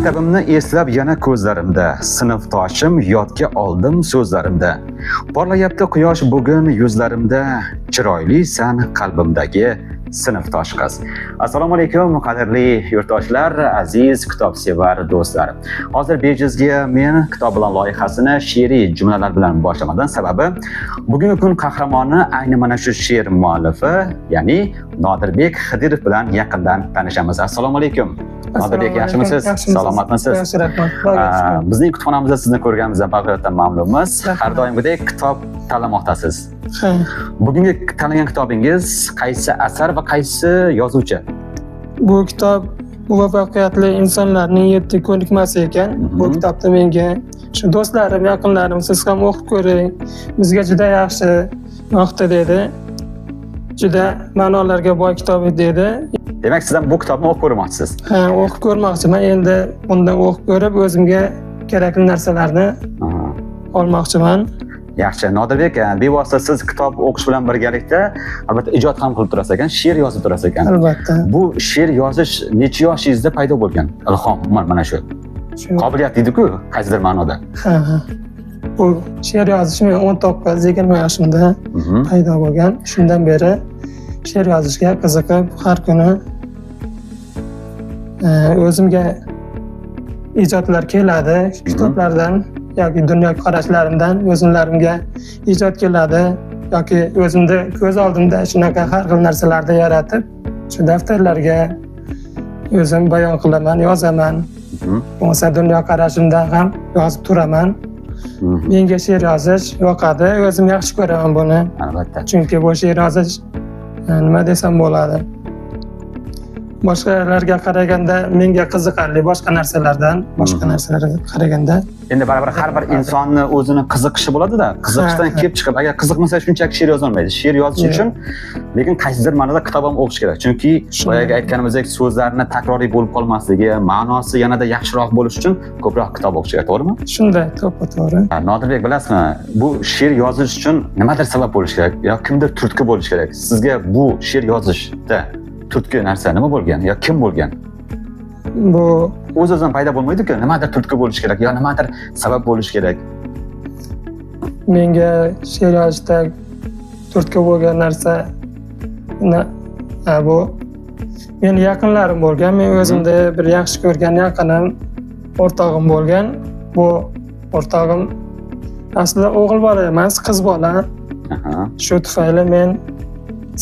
Maktabimni eslab yana ko'zlarimda, sinfdoshim yodga oldim so'zlarimda. Porlayapti quyosh bugun yuzlarimda, chiroylisan qalbimdagi sinfdosh qiz. Assalomu alaykum qadrli yurtdoshlar, aziz kitobsevar do'stlar. Hozir bejizga men kitob bilan loyihasini she'riy jumlalar bilan boshlamadan sababi bugungi kun qahramoni ayni mana shu she'r muallifi, ya'ni Nodirbek Xidirov bilan yaqindan tanishamiz. Assalomu alaykum. Nodirbek, yaxshimisiz? Salomatmisiz? Yaxshi, rahmat. Bizning kutubxonamizda sizni ko'rganimizdan bag'oyatdan mamnunmiz. Har doimgidek kitob tanlamoqdasiz. Bugungi tanlagan kitobingiz qaysi asar va qaysi yozuvchi? Bu kitob muvaffaqiyatli insonlarning 7 ko'nikmasi ekan. Bu kitobda menga shu do'stlarim, yaqinlarim siz ham o'qib ko'ring, bizga juda yaxshi yoqdi dedi. Juda ma'nolarga boy kitob dedi. Demak, siz ham bu kitobni o'qib ko'rmoqchisiz. Ha, o'qib ko'rmoqchiman. Endi undan o'qib ko'rib o'zimga kerakli narsalarni olmoqchiman. Yaxshi, Nodirbek, bevosita siz kitob o'qish bilan birgalikda albatta ijod ham qilib turasiz ekan, she'r yozib turasiz ekan. Albatta. Bu she'r yozish necha yoshingizda paydo bo'lgan? Ilhom, mana shu. Qobiliyat deydi-ku, qaysidir ma'noda. Ha. Bu she'r yozish men 19-20 yoshimda paydo bo'lgan. Shundan beri she'r yozishga qiziqib, har kuni o'zimga ijodlar keladi, kitoblardan yoki dunyo qarashlarimdan o'zimlarimga ijod keladi yoki o'zimda ko'z oldimda shunaqa har xil narsalarni yaratib, shu daftarlarga o'zim bayon qilaman, yozaman. Bo'lmasa dunyo qarashimdan ham yozib turaman. Menga she'r yozish yoqadi, o'zim yaxshi ko'raman buni. Albatta. Chunki bu she'r yozish nima desam bo'ladi? Boshqalarga qaraganda menga qiziqarli boshqa narsalarga qaraganda. Endi baribir har bir insonni o'zini qiziqishi bo'ladi-da, qiziqishdan kelib chiqib, agar qiziqmasa shunchaki she'r yoza olmaydi. She'r yozish uchun lekin qaysidir ma'noda kitob ham o'qish kerak. Chunki boyaga aytganimizdek so'zlarni takroriy bo'lib qolmasligi, ma'nosi yanada yaxshiroq bo'lish uchun ko'proq kitob o'qish kerak, to'g'rimi? Shunday, to'g'ri. Nodirbek, bilasizmi, bu she'r yozish uchun nimadir sabab bo'lish kerak yoki kimdir turtki bo'lish kerak. Sizga bu she'r yozishda turtki narsa nima bo'lgan yo kim bo'lgan? Bu o'z-o'zidan paydo bo'lmaydi-ku, nimadir turtki bo'lish kerak yo nimadir sabab bo'lish kerak. Menga she'r yozishda turtki bo'lgan narsa bu meni yaqinlarim bo'lgan. Men o'zimda bir yaxshi ko'rgan yaqinim, o'rtog'im bo'lgan. Bu o'rtog'im aslida o'g'il bola emas, qiz bola. Shu tufayli men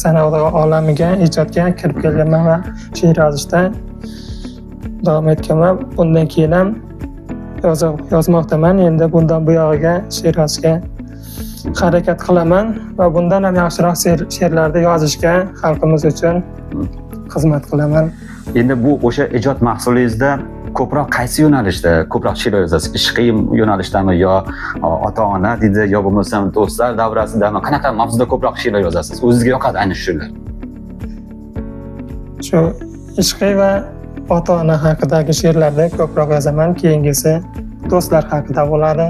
san'at olamiga, ijodga kirib kelganman va she'r yozishda davom etganman. Bundan keyin ham yozmoqdaman. Endi bundan buyog'iga she'r yozishga harakat qilaman va bundan ham yaxshiroq she'rlarni yozishga xalqimiz uchun xizmat qilaman. Endi bu o'sha ijod mahsulingizda ko'proq qaysi yo'nalishda ko'proq she'r yozasiz? Ishqiy yo'nalishdami yo ota-ona deydi, yo bo'lmasa do'stlar davrasidami? Qanaqa mavzuda ko'proq she'r yozasiz? O'zingizga yoqadi ayni she'rlar? Shu ishqiy va ota-ona haqidagi she'rlarni ko'proq yozaman. Keyingisi do'stlar haqida bo'ladi.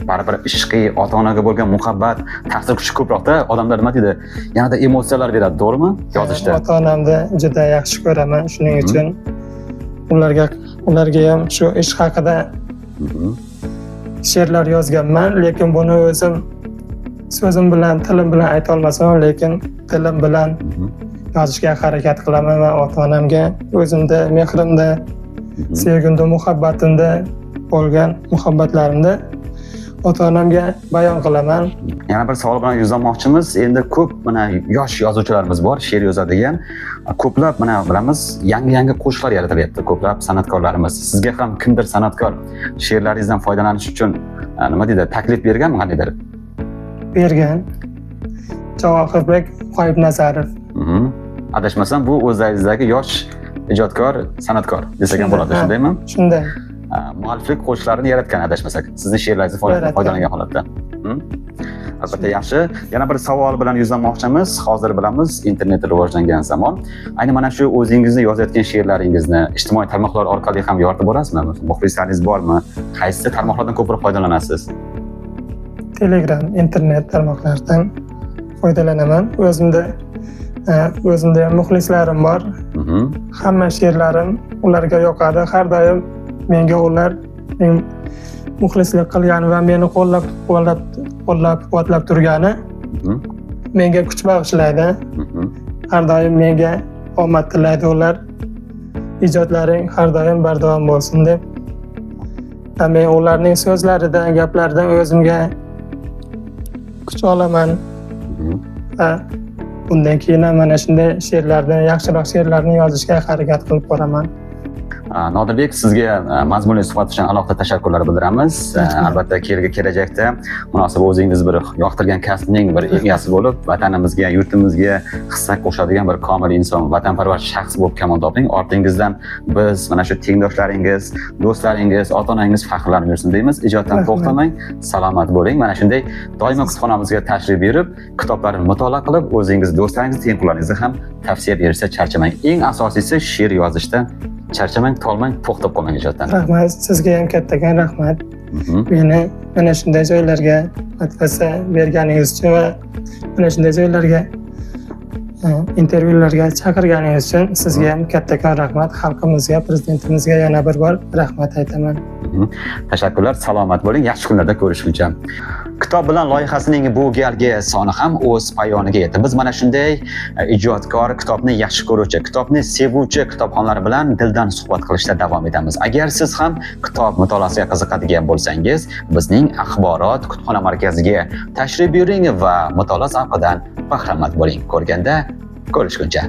Baribir ishqiy ota-onaga bo'lgan muhabbat, ta'sir kuchi ko'proqda odamlar nima deydi? Yanada emotsiyalar beradi, to'g'rimi? Yozishda. Ota-onamni juda yaxshi ko'raman. Shuning uchun ularga ham shu ish haqida she'rlar yozganman, lekin buni o'zim so'zim bilan, tilim bilan ayta olmasam, lekin tilim bilan yozishga harakat qilaman va ota-onamga o'zimda mehrimda, sevgimda, muhabbatimda bo'lgan muhabbatlarimni ota-onamga bayon qilaman. Yana bir savol bilan yuzlanmoqchimiz. Endi ko'p mana yosh yozuvchilarimiz bor, she'r yozadigan. Ko'plab mana bilamiz, yangi qo'shiqlar yaratilyapti. Ko'plab san'atkorlarimiz. Sizga ham kimdir san'atkor she'rlaringizdan foydalanish uchun nima deydi, taklif berganmi qandaydir? Bergan. Javohirbek G'oibnazarov. Adashmasam bu o'zingizdagi yosh ijodkor, san'atkor desak ham bo'ladi, shundaymi? Shunday. Mualliflik qo'shiqlarini yaratgan adashmasak, sizning she'rlaringizdan foydalangan holatda. Albatta yaxshi. Yana bir savol bilan yuzlanmoqchimiz. Hozir bilamiz, internet rivojlangan zamon. Ayni mana shu o'zingizni yozayotgan she'rlaringizni ijtimoiy tarmoqlar orqali ham yoritib borasizmi? Muxlislaringiz bormi? Qaysi tarmoqlardan ko'proq foydalanasiz? Telegram, internet tarmoqlaridan foydalanaman. O'zimda ham muxlislarim bor. Hamma she'rlarim ularga yoqadi. Har doim menga ular muxlislik qilgani va meni qo'llab-quvvatlab turgani menga kuch bag'ishlaydi. Har doim menga omad tilaydi ular. Ijodlaring har doim bardavom bo'lsin deb. Va men ularning so'zlaridan, gaplaridan o'zimga kuch olaman. Va bundan keyin mana shunday she'rlardan, yaxshiroq she'rlarni yozishga harakat qilib ko'raman. Nodirbek, sizga mazmunli suhbat uchun alohida tashakkurlar bildiramiz. Albatta kelajakda munosib o'zingiz bir yoqtirgan kasbning bir egasi bo'lib, vatanimizga, yurtimizga hissa qo'shadigan bir komil inson, vatanparvar shaxs bo'lib kamol toping. Ortingizdan biz mana shu tengdoshlaringiz, do'stlaringiz, ota-onangiz faxrlanib yursin deymiz. Ijoddan to'xtamang, salomat bo'ling. Mana shunday doimo kutubxonamizga tashrif buyurib, kitoblarni mutolaa qilib, o'zingiz, do'stlaringiz, tengqurlaringizga ham tavsiya berishda charchamang. Eng asosiysi she'r yozishda charchamang, tolmang, to'xtab qolmang ijoddan. Rahmat, sizga ham kattakon rahmat. Meni mana shunday joylarga motivatsiya berganingiz uchun va mana shunday joylarga intervyularga chaqirganingiz uchun sizga ham kattakon rahmat. Xalqimizga, prezidentimizga yana bir bor rahmat aytaman. Tashakkurlar, salomat bo'ling. Yaxshi kunlarda ko'rishguncha. Kitob bilan loyihasining bu galgi soni ham o'z poyoniga yetdi. Biz mana shunday ijodkor, kitobni yaxshi ko'ruvchi, kitobni sevuvchi kitobxonlar bilan dildan suhbat qilishda davom etamiz. Agar siz ham kitob mutolaasiga qiziqadigan bo'lsangiz, bizning axborot kutubxona markaziga tashrif buyuring va mutolaa zavqidan bahramand bo'ling. Ko'rganda ko'rishguncha.